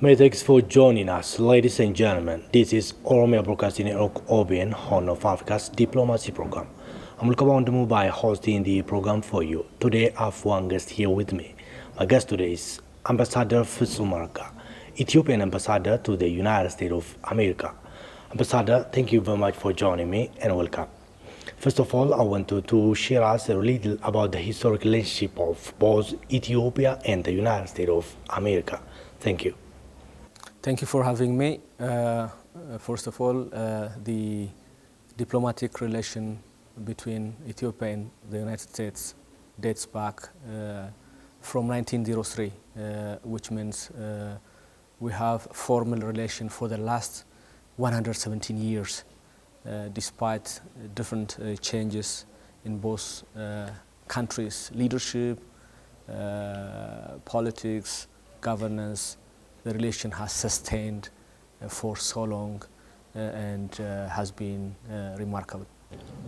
Many thanks for joining us, ladies and gentlemen. This is Oromia Broadcasting Network OBN, Horn of Africa's diplomacy program. I'm Lukawan by hosting the program for you. Today, I have one guest here with me. My guest today is Ambassador Fusumarka, Ethiopian ambassador to the United States of America. Ambassador, thank you very much for joining me and welcome. First of all, I want to share us a little about the historic relationship of both Ethiopia and the United States of America. Thank you. Thank you for having me. First of all, the diplomatic relation between Ethiopia and the United States dates back from 1903, which means we have formal relation for the last 117 years, despite different changes in both countries' leadership, politics, governance. The relation has sustained for so long and has been remarkable.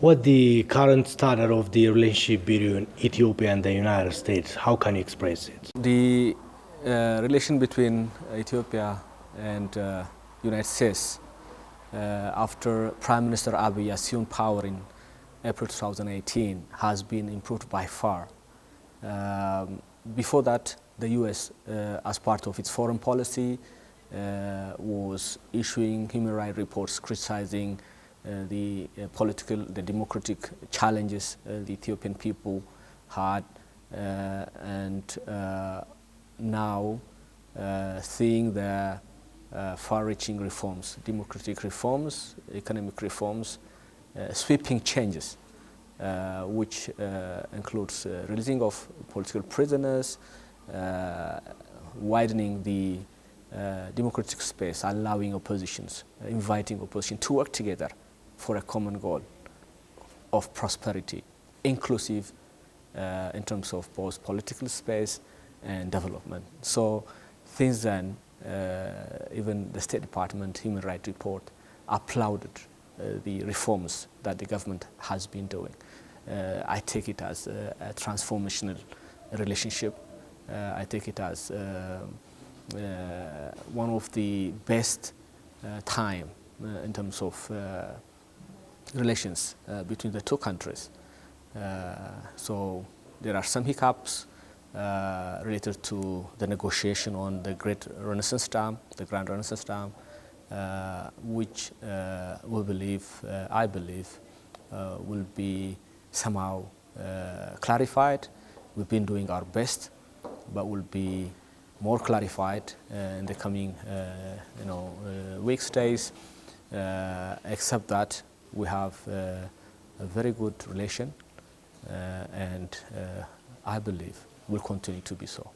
What the current status of the relationship between Ethiopia and the United States? How can you express it? The relation between Ethiopia and United States after Prime Minister Abiy assumed power in April 2018 has been improved by far. Before that, the U.S., as part of its foreign policy, was issuing human rights reports criticizing the democratic challenges the Ethiopian people had, and now seeing the far-reaching reforms, democratic reforms, economic reforms, sweeping changes, which includes releasing of political prisoners, widening the democratic space, allowing oppositions, inviting opposition to work together for a common goal of prosperity, inclusive in terms of both political space and development. So since then, even the State Department Human Rights Report applauded the reforms that the government has been doing. I take it as a transformational relationship. I take it as one of the best time in terms of relations between the two countries. So there are some hiccups related to the negotiation on the Great Renaissance Dam, the Grand Renaissance Dam, which I believe, will be somehow clarified. We've been doing our best, but will be more clarified in the coming weeks, days, except that we have a very good relation and I believe will continue to be so.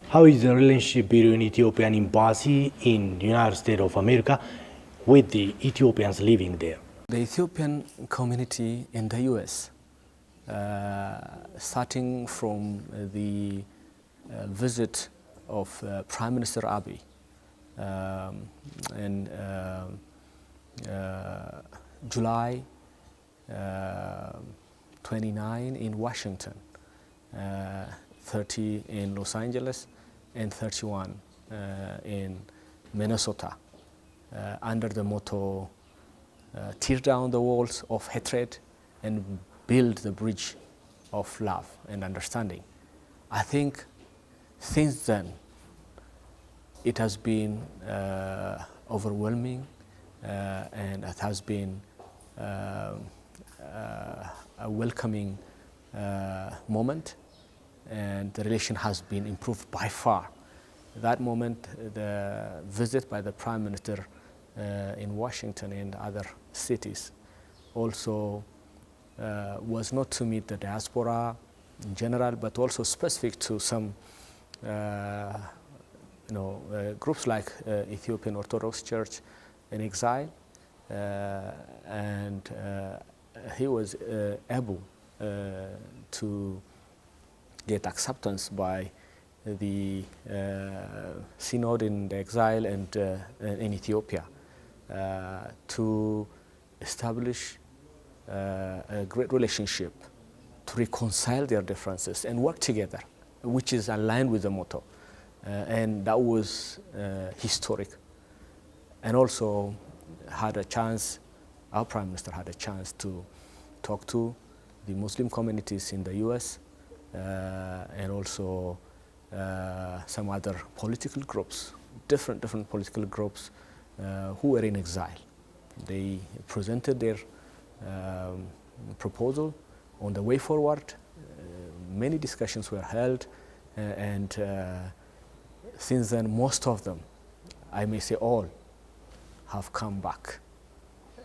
How is the relationship between Ethiopian embassy in the United States of America with the Ethiopians living there? The Ethiopian community in the US, starting from the visit of Prime Minister Abiy in July 29 in Washington, 30 in Los Angeles, and 31 in Minnesota, under the motto, tear down the walls of hatred and build the bridge of love and understanding. I think since then, it has been overwhelming and it has been a welcoming moment, and the relation has been improved by far. That moment, the visit by the Prime Minister in Washington and other cities also was not to meet the diaspora in general, but also specific to some groups like Ethiopian Orthodox Church in exile, and he was able to get acceptance by the synod in the exile and in Ethiopia to establish a great relationship, to reconcile their differences and work together, which is aligned with the motto. and that was historic. And also had a chance, our Prime Minister had a chance to talk to the Muslim communities in the US and also some other political groups, different political groups who were in exile. They presented their proposal on the way forward. Many discussions were held, and since then most of them, I may say all, have come back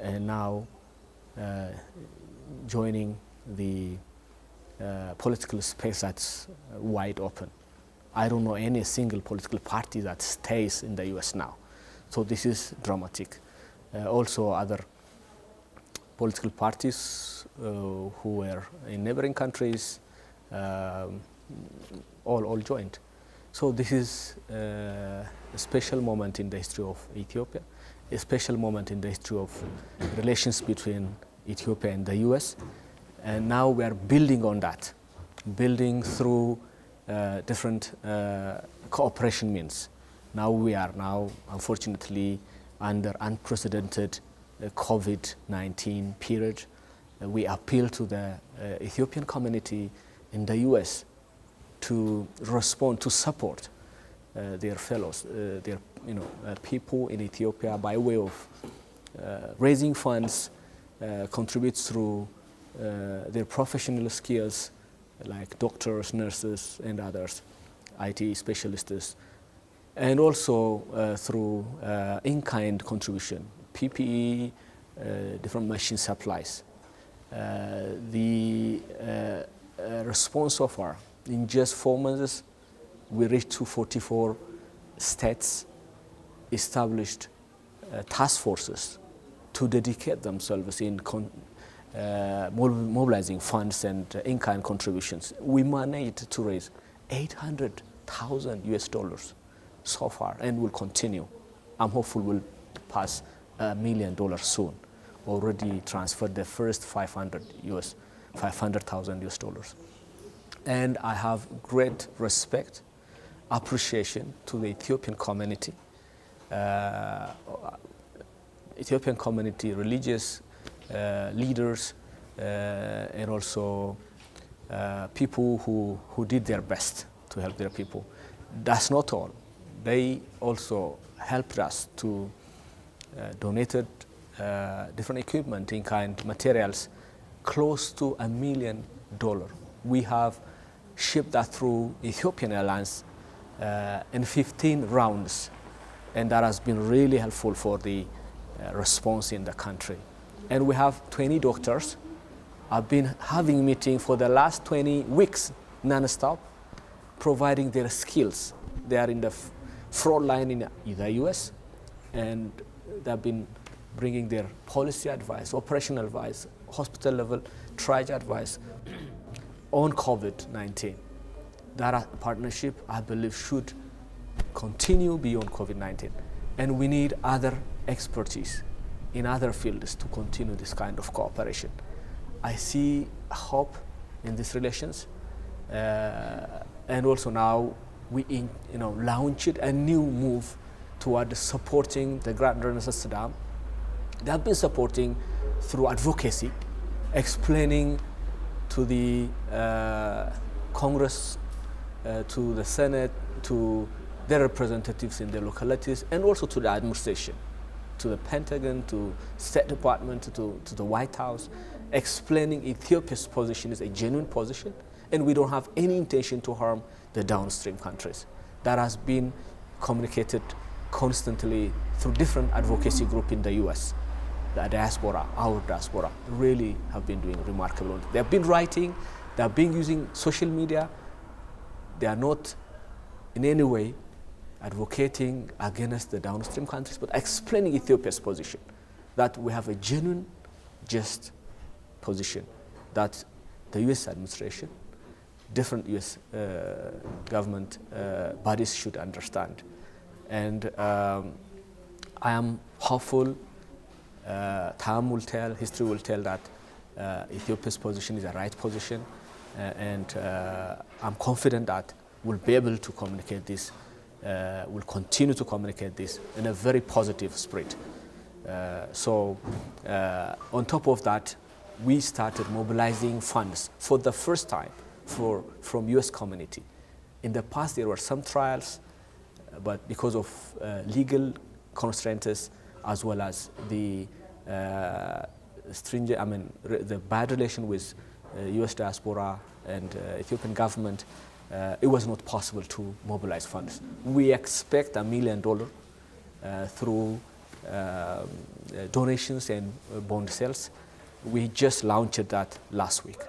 and now joining the political space that's wide open. I don't know any single political party that stays in the US now. So this is dramatic. Also other political parties who were in neighboring countries all joined. So this is a special moment in the history of Ethiopia, a special moment in the history of relations between Ethiopia and the US. And now we are building on that, building through different cooperation means. Now we are unfortunately under unprecedented COVID-19 period. We appeal to the Ethiopian community in the US to respond, to support their fellows, their people in Ethiopia by way of raising funds, contribute through their professional skills like doctors, nurses, and others, IT specialists, and also through in-kind contribution, PPE, different machine supplies. The response so far, in just 4 months, we reached to 44 states established task forces to dedicate themselves in mobilizing funds and in-kind contributions. We managed to raise $800,000 US so far, and will continue. I'm hopeful we'll pass $1 million soon. Already transferred the first 500,000 US. And I have great respect, appreciation to the Ethiopian community. Ethiopian community, religious leaders, and also people who did their best to help their people. That's not all. They also helped us to donated different equipment, in-kind materials, close to $1 million. We have shipped that through Ethiopian Airlines in 15 rounds, and that has been really helpful for the response in the country. And we have 20 doctors. I've been having meetings for the last 20 weeks non-stop, providing their skills. They are in the front line in the US, and they've been bringing their policy advice, operational advice, hospital level triage advice on COVID-19. That partnership, I believe, should continue beyond COVID-19. And we need other expertise in other fields to continue this kind of cooperation. I see hope in these relations. And also now we launched a new move toward supporting the Grand Renaissance Dam. They have been supporting through advocacy, explaining to the Congress, to the Senate, to their representatives in their localities, and also to the administration, to the Pentagon, to State Department, to the White House, explaining Ethiopia's position is a genuine position, and we don't have any intention to harm the downstream countries. That has been communicated constantly through different advocacy groups in the US. The diaspora, our diaspora, really have been doing remarkable. They have been writing, they have been using social media. They are not in any way advocating against the downstream countries, but explaining Ethiopia's position, that we have a genuine, just position, that the US administration, different US government bodies should understand. And I am hopeful, time will tell, history will tell that Ethiopia's position is the right position, and I'm confident that we'll be able to communicate this will continue to communicate this in a very positive spirit. On top of that, we started mobilizing funds for the first time from U.S. community. In the past, there were some trials, but because of legal constraints as well as the the bad relation with U.S. diaspora and Ethiopian government, it was not possible to mobilize funds. We expect $1 million through donations and bond sales. We just launched that last week.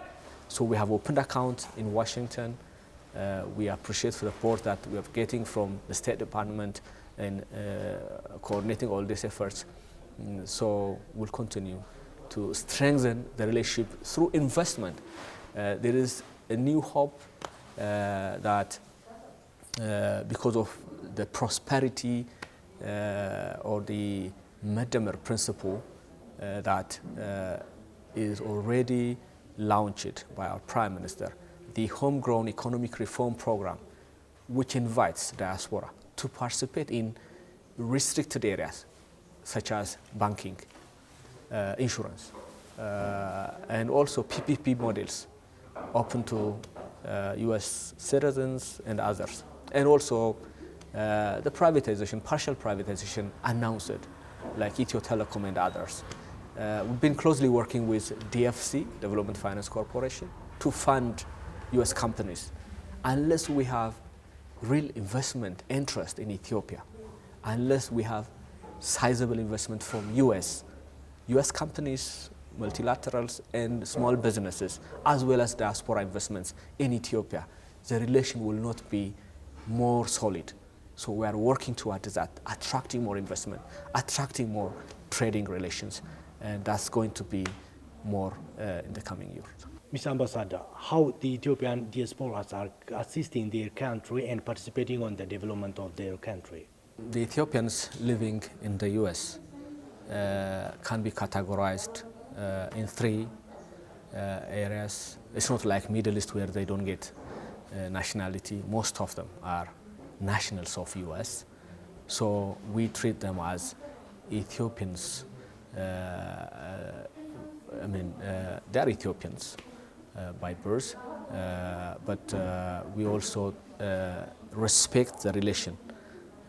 So we have opened accounts in Washington. We appreciate the support that we are getting from the State Department and coordinating all these efforts. So we'll continue to strengthen the relationship through investment. There is a new hope that because of the prosperity or the Medemmer principle that is already launched by our Prime Minister, the Homegrown Economic Reform Program, which invites diaspora to participate in restricted areas such as banking, insurance, and also PPP models open to U.S. citizens and others. And also the privatization, partial privatization announced, like Ethio Telecom and others. We've been closely working with DFC, Development Finance Corporation, to fund U.S. companies. Unless we have real investment interest in Ethiopia, unless we have sizable investment from U.S. companies, multilaterals, and small businesses, as well as diaspora investments in Ethiopia, the relation will not be more solid. So we are working towards that, attracting more investment, attracting more trading relations, and that's going to be more in the coming years. Mr. Ambassador, how the Ethiopian diasporas are assisting their country and participating on the development of their country? The Ethiopians living in the U.S. Can be categorized in three areas. It's not like Middle East where they don't get nationality. Most of them are nationals of U.S. So we treat them as Ethiopians. They are Ethiopians by birth, but we also respect the relation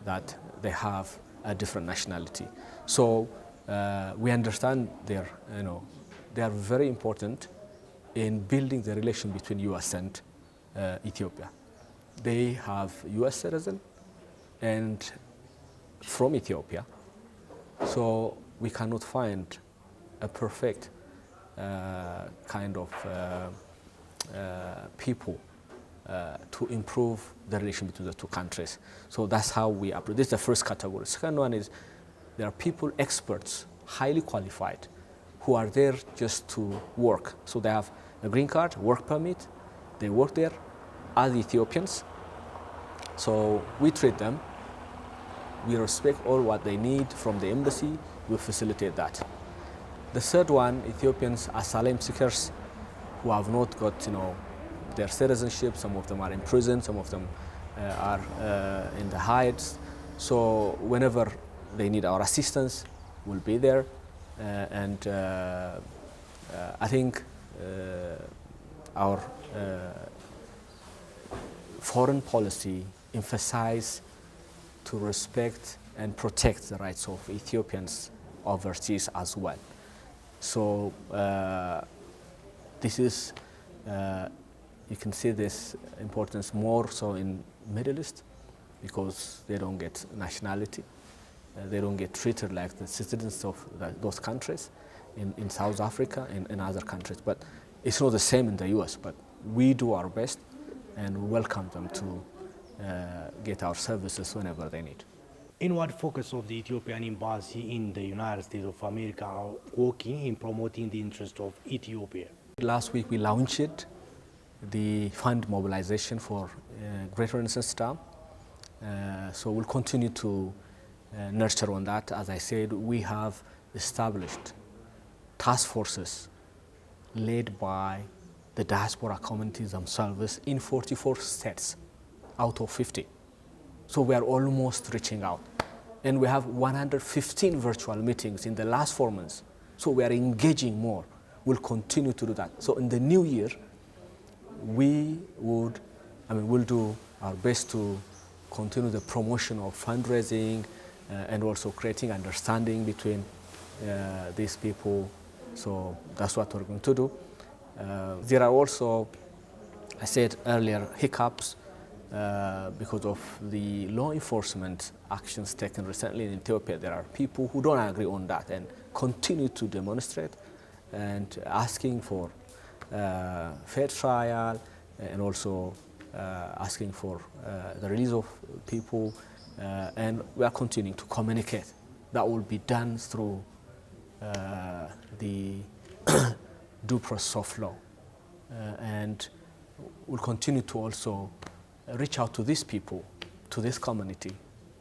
that they have a different nationality. So we understand they are very important in building the relation between U.S. and Ethiopia. They have U.S. citizen and from Ethiopia, so we cannot find a perfect kind of people to improve the relation between the two countries. So that's how we approach. This is the first category. Second one is there are people, experts, highly qualified, who are there just to work. So they have a green card, work permit, they work there as Ethiopians. So we treat them, we respect all what they need from the embassy, we facilitate that. The third one, Ethiopians, asylum seekers who have not got, their citizenship. Some of them are in prison, some of them are in the hides. So whenever they need our assistance, we'll be there. I think our foreign policy emphasizes to respect and protect the rights of Ethiopians overseas as well. So this is, you can see this importance more so in Middle East because they don't get nationality. They don't get treated like the citizens of those countries in South Africa and in other countries. But it's not the same in the US, but we do our best and welcome them to get our services whenever they need. In what focus of the Ethiopian embassy in the United States of America are working in promoting the interest of Ethiopia? Last week we launched the fund mobilization for Great Renaissance Dam. So we'll continue to nurture on that. As I said, we have established task forces led by the diaspora communities themselves in 44 states out of 50. So we are almost reaching out. And we have 115 virtual meetings in the last 4 months. So we are engaging more. We'll continue to do that. So in the new year, we'll do our best to continue the promotion of fundraising and also creating understanding between these people. So that's what we're going to do. There are also, I said earlier, hiccups because of the law enforcement actions taken recently in Ethiopia. There are people who don't agree on that and continue to demonstrate and asking for fair trial and also asking for the release of people, and we are continuing to communicate. That will be done through the due process of law, and we'll continue to also reach out to these people, to this community,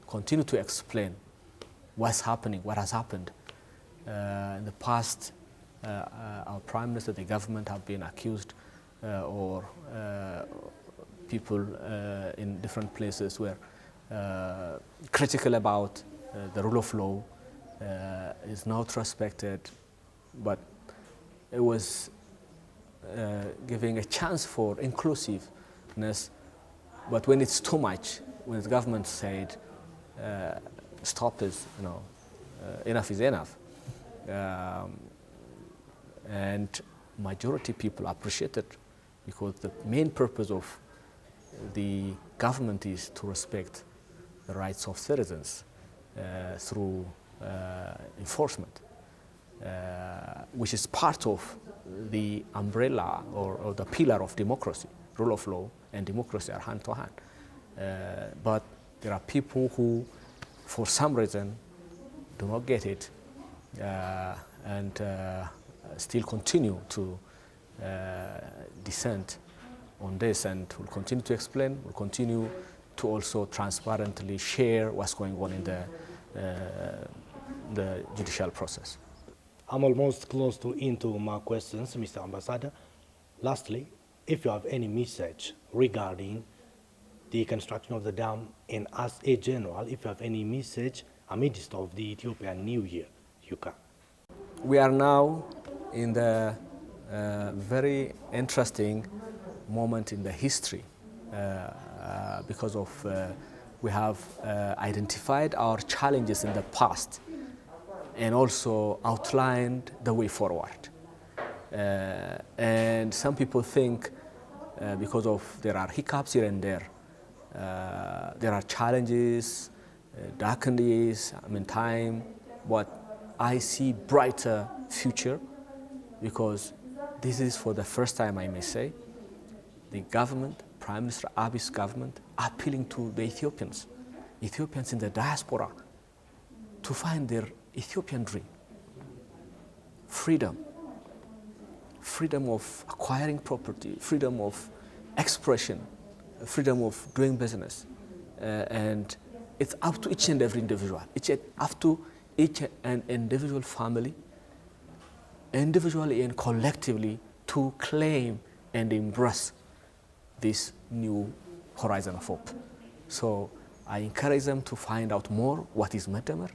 continue to explain what's happening, what has happened. In the past, our Prime Minister, the government have been accused or people in different places were critical about the rule of law is not respected, but it was giving a chance for inclusiveness. But when it's too much, when the government said stop this, enough is enough, and majority people appreciate it, because the main purpose of the government is to respect the rights of citizens through enforcement, which is part of the umbrella or the pillar of democracy. Rule of law and democracy are hand to hand. But there are people who, for some reason, do not get it and still continue to dissent on this, and we'll continue to explain, we'll continue to also transparently share what's going on in the judicial process. I'm almost close to into my questions, Mr. Ambassador. Lastly, if you have any message regarding the construction of the dam, and as a general, if you have any message amidst of the Ethiopian New Year, you can. We are now in the very interesting moment in the history because of we have identified our challenges in the past and also outlined the way forward. And some people think because of there are hiccups here and there are challenges, darkened days, time, but I see brighter future, because this is for the first time, I may say, the government, Prime Minister Abiy's government, appealing to the Ethiopians in the diaspora, to find their Ethiopian dream. Freedom of acquiring property, freedom of expression, freedom of doing business. And it's up to each and every individual, up to each and individual family, individually and collectively, to claim and embrace this new horizon of hope. So I encourage them to find out more what is Medamar.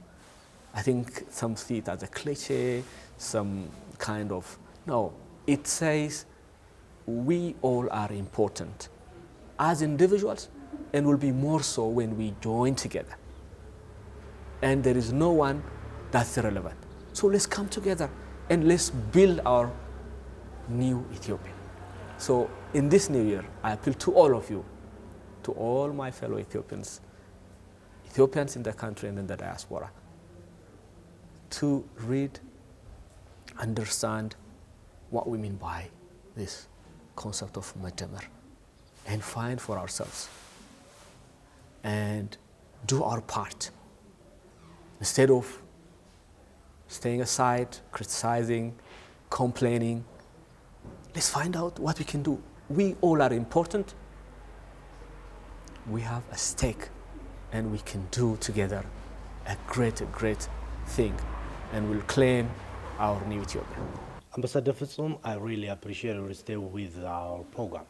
I think some see it as a cliche, some kind of, no, it says we all are important as individuals, and will be more so when we join together. And there is no one that's irrelevant. So let's come together and let's build our new Ethiopia. So in this new year, I appeal to all of you, to all my fellow Ethiopians in the country and in the diaspora, to read, understand what we mean by this concept of Medamar, and find for ourselves and do our part. Instead of staying aside, criticizing, complaining, let's find out what we can do. We all are important. We have a stake, and we can do together a great thing, and we'll claim our new Ethiopia. Ambassador Fitsum, I really appreciate your stay with our program.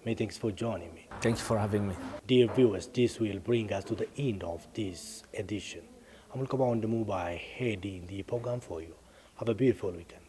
Many thanks for joining me. Thank you for having me. Dear viewers, this will bring us to the end of this edition. I'm going to come on the move by heading the program for you. Have a beautiful weekend.